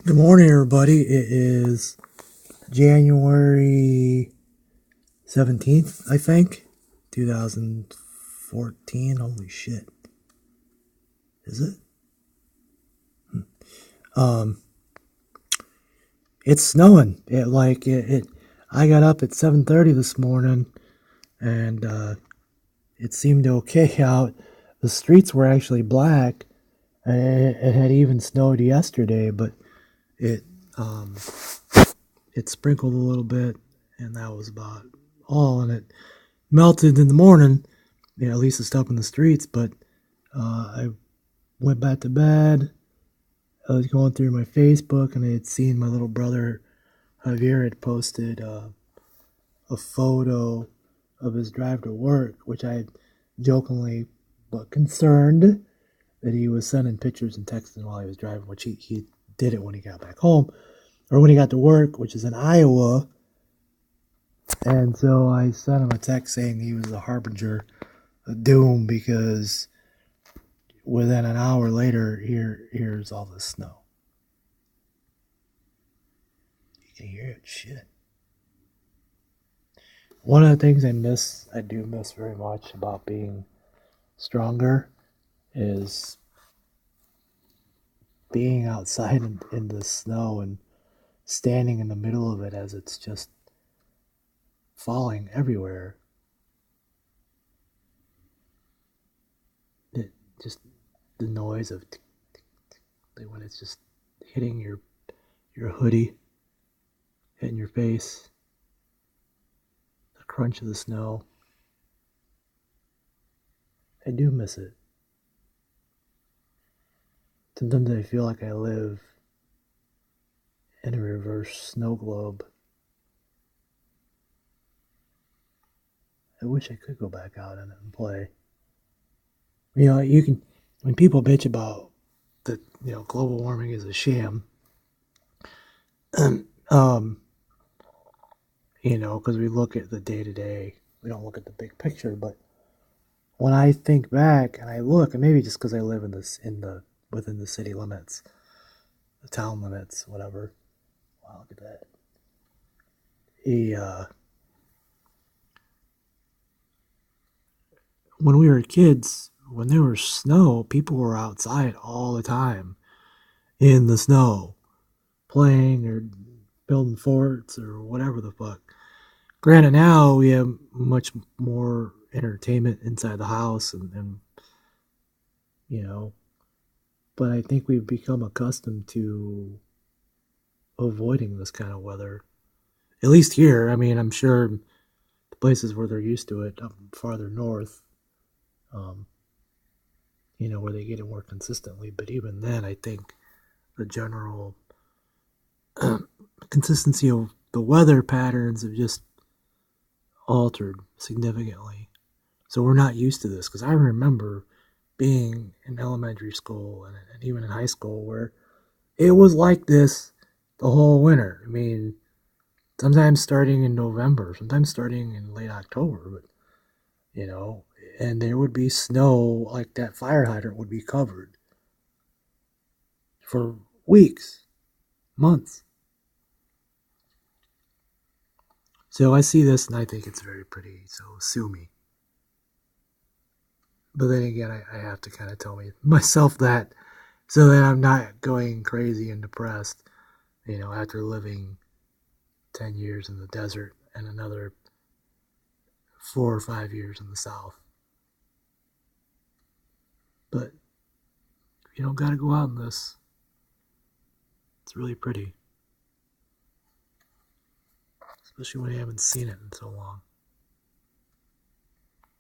Good morning, everybody. It is January 17th, I think, 2014. Holy shit. Is it? Um, it's snowing. I got up at 7:30 this morning and it seemed okay out. The streets were actually black. It had even snowed yesterday, but it um, it sprinkled a little bit, and that was about all. And it melted in the morning. Yeah, at least it stopped in the streets. But I went back to bed. I was going through my Facebook, and I had seen my little brother Javier had posted a photo of his drive to work, which I had jokingly but concerned that he was sending pictures and texting while he was driving, which he did it when he got back home, or when he got to work, which is in Iowa. And so I sent him a text saying he was a harbinger of doom because within an hour later, here's all the snow. You can hear it, shit. One of the things I do miss very much about being stronger, is being outside in the snow and standing in the middle of it as it's just falling everywhere. It just the noise of tick, tick, tick, when it's just hitting your hoodie, hitting your face, the crunch of the snow. I do miss it. Sometimes I feel like I live in a reverse snow globe. I wish I could go back out in it and play. You know, you can, when people bitch about that, global warming is a sham, um, because we look at the day to day, we don't look at the big picture. But when I think back and I look, and maybe just because I live within the city limits, the town limits, whatever. Wow, look at that. When we were kids, when there was snow, people were outside all the time in the snow, playing or building forts or whatever the fuck. Granted, now we have much more entertainment inside the house, and you know, but I think we've become accustomed to avoiding this kind of weather. At least here. I mean, I'm sure the places where they're used to it, up farther north, um, where they get it more consistently. But even then, I think the general consistency of the weather patterns have just altered significantly. So we're not used to this, because I remember being in elementary school and even in high school where it was like this the whole winter. I mean, sometimes starting in November, sometimes starting in late October, but and there would be snow, like that fire hydrant would be covered for weeks, months. So I see this and I think it's very pretty, so sue me. But then again, I have to kind of tell myself that, so that I'm not going crazy and depressed, after living 10 years in the desert and another 4 or 5 years in the South. But if you don't got to go out in this, it's really pretty, especially when you haven't seen it in so long.